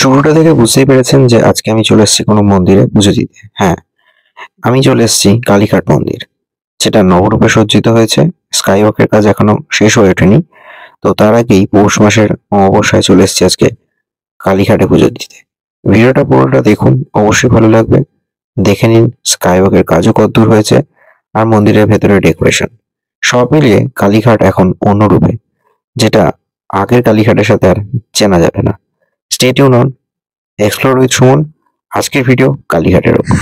শুরুটা দেখে বুঝতেই পেরেছেন যে আজকে আমি চলে এসেছি কোনো মন্দিরে পুজো দিতে। হ্যাঁ, আমি চলে এসেছি কালীঘাট মন্দির। যেটা নবরূপে সজ্জিত হয়েছে। স্কাই ওয়াকের কাজ এখনো শেষ হয়ে ওঠেনি। তো তার আগেই পৌষ মাসের অমাবস্যায় চলে এসেছি আজকে কালীঘাটে পুজো দিতে। ভিডিওটা পুরোটা দেখুন, অবশ্যই ভালো লাগবে। দেখে নিন স্কাই ওয়াকের কাজও কতদূর হয়েছে আর মন্দিরের ভেতরে ডেকোরেশন। সব মিলিয়ে কালীঘাট এখন অন্য রূপে, যেটা আগের কালীঘাটের সাথে আর চেনা যাবে না। Stay tune on explore with Suman. আজকের ভিডিও কালীঘাটের ওপর।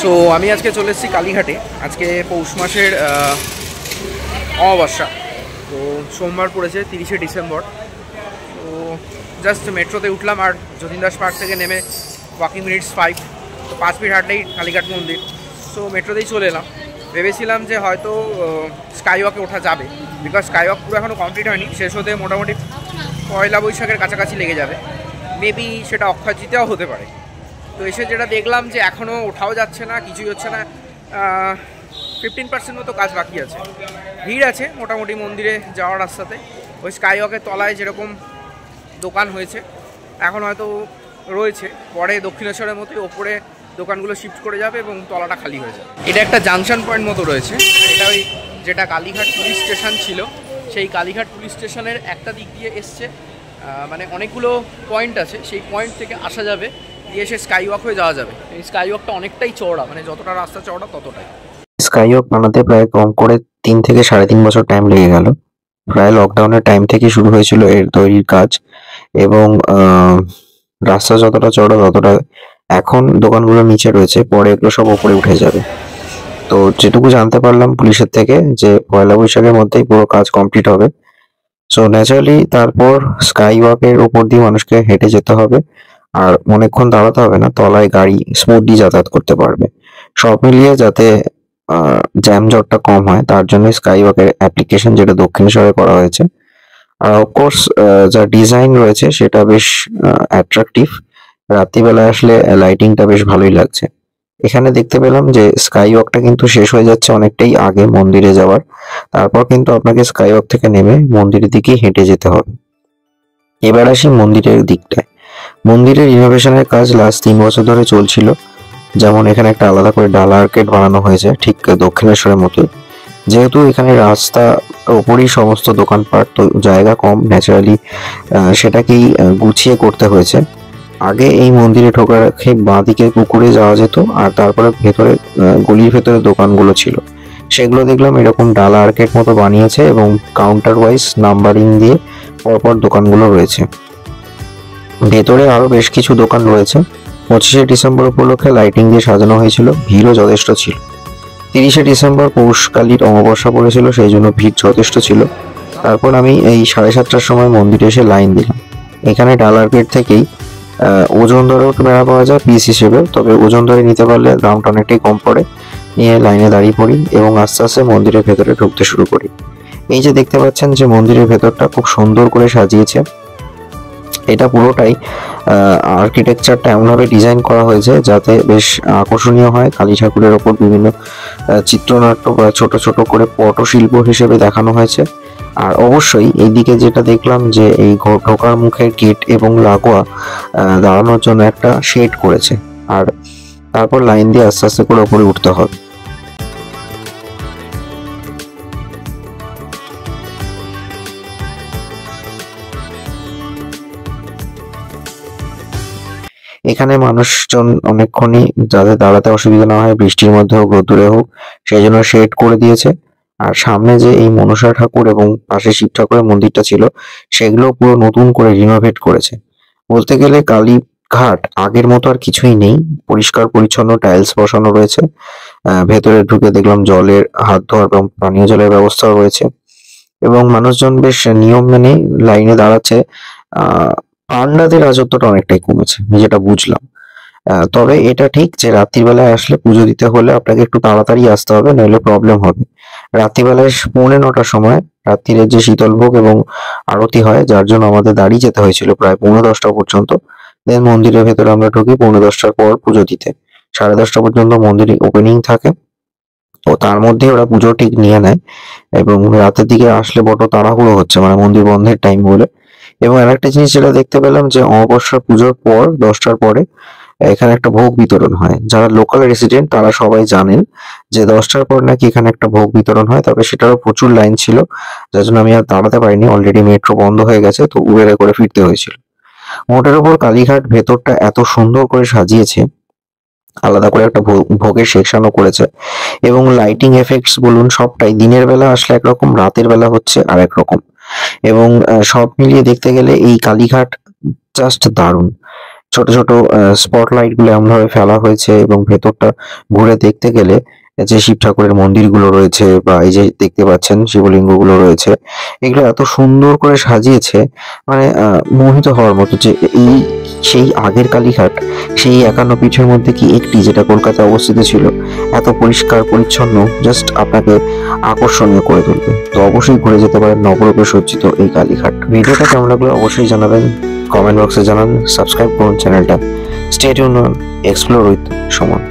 সো আমি আজকে চলে এসেছি কালীঘাটে। আজকে পৌষ মাসের অমাবস্যা। তো সোমবার পড়েছে 30শে ডিসেম্বর। তো জাস্ট মেট্রোতে উঠলাম আর যতীন দাস পার্ক থেকে নেমে ওয়াকিং মিনিটস 5, তো 5 মিনিট হাঁটলেই কালীঘাট মন্দির। সো মেট্রোতেই চলে এলাম। ভেবেছিলাম যে হয়তো স্কাই ওয়াকে ওঠা যাবে, বিকজ স্কাই ওয়াক পুরো এখনও কমপ্লিট হয়নি, শেষ হতে মোটামুটি পয়লা বৈশাখের কাছাকাছি লেগে যাবে। মেবি সেটা অক্ষয় তৃতীয়াও হতে পারে। তো এসে যেটা দেখলাম যে এখনও ওঠাও যাচ্ছে না, কিছুই হচ্ছে না। 15% মতো কাজ বাকি আছে। ভিড় আছে মোটামুটি মন্দিরে যাওয়ার রাস্তাতে। ওই স্কাই ওয়াকের তলায় যেরকম দোকান হয়েছে এখন হয়তো রয়েছে, পরে দক্ষিণেশ্বরের মতোই ওপরে দোকানগুলো শিফট করে যাবে এবং তলাটা খালি হয়ে যাবে। এটা একটা জাংশন পয়েন্ট মতো রয়েছে। এটা ওই যেটা কালীঘাট পুলিশ স্টেশন ছিল, সেই কালীঘাট পুলিশ স্টেশনের একটা দিক দিয়ে এসছে, মানে অনেকগুলো পয়েন্ট আছে, সেই পয়েন্ট থেকে আসা যাবে, দিয়ে এসে স্কাই ওয়াক হয়ে যাওয়া যাবে। এই স্কাই ওয়াকটা অনেকটাই চওড়া, মানে যতটা রাস্তা চওড়া ততটাই। স্কাই ওয়াক বানাতে প্রায় কম করে 3 থেকে 3.5 বছর টাইম লেগে গেল। প্রায় লকডাউনের টাইম থেকে শুরু হয়েছিল এর তৈরির কাজ, এবং রাস্তা যতটা চওড়া ততটা। এখন দোকানগুলো নিচে রয়েছে, পরে এগুলো সব উপরে উঠে যাবে। তো যেটুকু জানতে পারলাম পুলিশের থেকে যে পয়লা বৈশাখের মধ্যেই পুরো কাজ কমপ্লিট হবে। সো ন্যাচারালি তারপর স্কাই ওয়াকের উপর দিয়ে মানুষকে হেঁটে যেতে হবে, আর অনেকক্ষণ দাঁড়াতে হবে না, তলায় গাড়ি স্মুথলি যাতায়াত করতে পারবে। সব মিলিয়ে যাতে জ্যাম জটটা কম হয় তার জন্য স্কাই ওয়াকের অ্যাপ্লিকেশন যেটা দক্ষিণেশ্বরে করা হয়েছে। আর অফকোর্স যা ডিজাইন রয়েছে সেটা বেশ অ্যাট্রাকটিভ। রাত্রিবেলায় আসলে লাইটিংটা বেশ ভালোই লাগছে। এখানে দেখতে পেলাম যে স্কাই ওয়াকটা কিন্তু শেষ হয়ে যাচ্ছে অনেকটাই আগে মন্দিরে যাওয়ার। তারপর কিন্তু আপনাকে স্কাই ওয়াক থেকে নেমে মন্দিরের দিকে হেঁটে যেতে হবে। এবার আসি মন্দিরের দিকটায়। মন্দিরের রিনোভেশনের কাজ লাস্ট 3 বছর ধরে চলছিল। যেমন এখানে একটা আলাদা করে ডালা আর্কেড বানানো হয়েছে, ঠিক দক্ষিণেশ্বরের মতোই। যেহেতু এখানে রাস্তা ওপরই সমস্ত দোকানপাট, তো জায়গা কম, ন্যাচারালি সেটাকেই গুছিয়ে করতে হয়েছে। আগে এই মন্দিরে ঢোকার ঠিক বাঁ দিকে পুকুরে যাওয়া যেত, আর তারপরে ভেতরে গলির ভেতরে দোকানগুলো ছিল, সেগুলো দেখলাম এরকম ডালা আর্কেড মতো বানিয়েছে এবং কাউন্টার ওয়াইজ নাম্বারিং দিয়ে পরপর দোকানগুলো রয়েছে। ভেতরে আরো বেশ কিছু দোকান রয়েছে। 25শে ডিসেম্বর উপলক্ষে লাইটিং দিয়ে সাজানো হয়েছিল, ভিড়ও যথেষ্ট ছিল। 30শে ডিসেম্বর পৌষকালীর অমাবস্যা পড়েছিল, সেই জন্য ভিড় যথেষ্ট ছিল। তারপর আমি এই 7:30টার সময় মন্দিরে এসে লাইন দিলাম। এখানে ডালার গেট থেকেই ওজন দরেও মেলা পাওয়া যায় পিস হিসেবে, তবে ওজন দরে নিতে পারলে দামটা অনেকটাই কম পড়ে। নিয়ে লাইনে দাঁড়িয়ে পড়ি এবং আস্তে আস্তে মন্দিরের ভেতরে ঢুকতে শুরু করি। এই যে দেখতে পাচ্ছেন যে মন্দিরের ভেতরটা খুব সুন্দর করে সাজিয়েছে। এটা পুরোটাই আর্কিটেকচারটা এমনভাবে ডিজাইন করা হয়েছে যাতে বেশ আকর্ষণীয় হয়। কালী ঠাকুরের ওপর বিভিন্ন চিত্রনাট্য বা ছোট ছোট করে পটশিল্প হিসেবে দেখানো হয়েছে। আর অবশ্যই এইদিকে যেটা দেখলাম যে এই ঢোকার মুখের গেট এবং লাগোয়া দাঁড়ানোর জন্য একটা শেড করেছে, আর তারপর লাইন দিয়ে আস্তে আস্তে করে উপরে উঠতে হবে। এখানে মানুষজন অনেকক্ষণই যাতে দাঁড়াতে অসুবিধা না হয়, বৃষ্টির মধ্যে হোক রোদ্দুরে হোক, সেই জন্য শেড করে দিয়েছে। আর সামনে যে এই মনসা ঠাকুর এবং পাশে শিব ঠাকুরের মন্দিরটা ছিল, সেগুলো পুরো নতুন করে রিনোভেট করেছে। বলতে গেলে কালীঘাট আগের মতো আর কিছুই নেই। পরিষ্কার পরিচ্ছন্ন টাইলস বসানো রয়েছে। ভেতরে ঢুকে দেখলাম জলের হাত ধোয়ার এবং পানীয় জলের ব্যবস্থাও রয়েছে, এবং মানুষজন বেশ নিয়ম মেনে লাইনে দাঁড়াচ্ছে। পান্ডাদের রাজত্বটা অনেকটাই কমেছে, আমি যেটা বুঝলাম। তবে এটা ঠিক যে রাত্রিবেলায় আসলে পুজো দিতে হলে আপনাকে একটু তাড়াতাড়ি আসতে হবে, নইলে প্রবলেম হবে। রাত্রিবেলায় 9:45টার সময় রাত্রিরের যে শীতলভোগ এবং আরতি হয়, যার জন্য আমাদের দাঁড়িয়ে যেতে হয়েছিল প্রায় 10:45 পর্যন্ত। দেন মন্দিরের ভেতরে আমরা ঢুকি 10:45টার পর পুজো দিতে। 10:30 পর্যন্ত মন্দির ওপেনিং থাকে। তো তার মধ্যে ওরা পুজো ঠিক নিয়ে নেয় এবং রাতের দিকে আসলে বড় তাড়াহুড়ো হচ্ছে, মানে মন্দির বন্ধের টাইম বলে। এবং আরেকটা জিনিস যেটা দেখতে পেলাম যে অমাবস্যার পুজোর পর 10টার পরে এখানে একটা ভোগ বিতরণ হয়। যারা লোকাল রেসিডেন্ট তারা সবাই জানেন যে 10টার পর নাকি এখানে একটা ভোগ বিতরণ হয়। তবে সেটারও প্রচুর লাইন ছিল, যার জন্য আমি আর দাঁড়াতে পারিনি। অলরেডি মেট্রো বন্ধ হয়ে গেছে, তো উবেরে করে ফিরতে হয়েছিল। মোটের উপর কালীঘাট ভেতরটা এত সুন্দর করে সাজিয়েছে, আলাদা করে একটা ভোগের সেকশনও করেছে এবং লাইটিং এফেক্টস বলুন সবটাই দিনের বেলা আসলে একরকম, রাতের বেলা হচ্ছে আর এক রকম। এবং সব মিলিয়ে দেখতে গেলে এই কালীঘাট জাস্ট দারুণ। ছোট ছোট স্পটলাইট গুলো এমন ভাবে ফেলা হয়েছে এবং ভেতরটা ঘুরে দেখতে গেলে যে শিব ঠাকুরের মন্দিরগুলো রয়েছে বা এই যে দেখতে পাচ্ছেন শিবলিঙ্গ গুলো রয়েছে, এগুলো এত সুন্দর করে সাজিয়েছে, মানে মোহিত হওয়ার মতো যে এই সেই আগের কালীঘাট, সেই 51 পীঠের মধ্যে কি একটি, যেটা কলকাতায় অবস্থিত ছিল, এত পরিষ্কার পরিচ্ছন্ন, জাস্ট আপনাকে আকর্ষণীয় করে তুলবে। তো অবশ্যই ঘুরে যেতে পারেন নবরূপে সজ্জিত এই কালীঘাট। ভিডিওটা কেমন লাগলো অবশ্যই জানাবেন, কমেন্ট বক্সে জানান, সাবস্ক্রাইব করুন চ্যানেলটা। Stay tune on explore with Suman.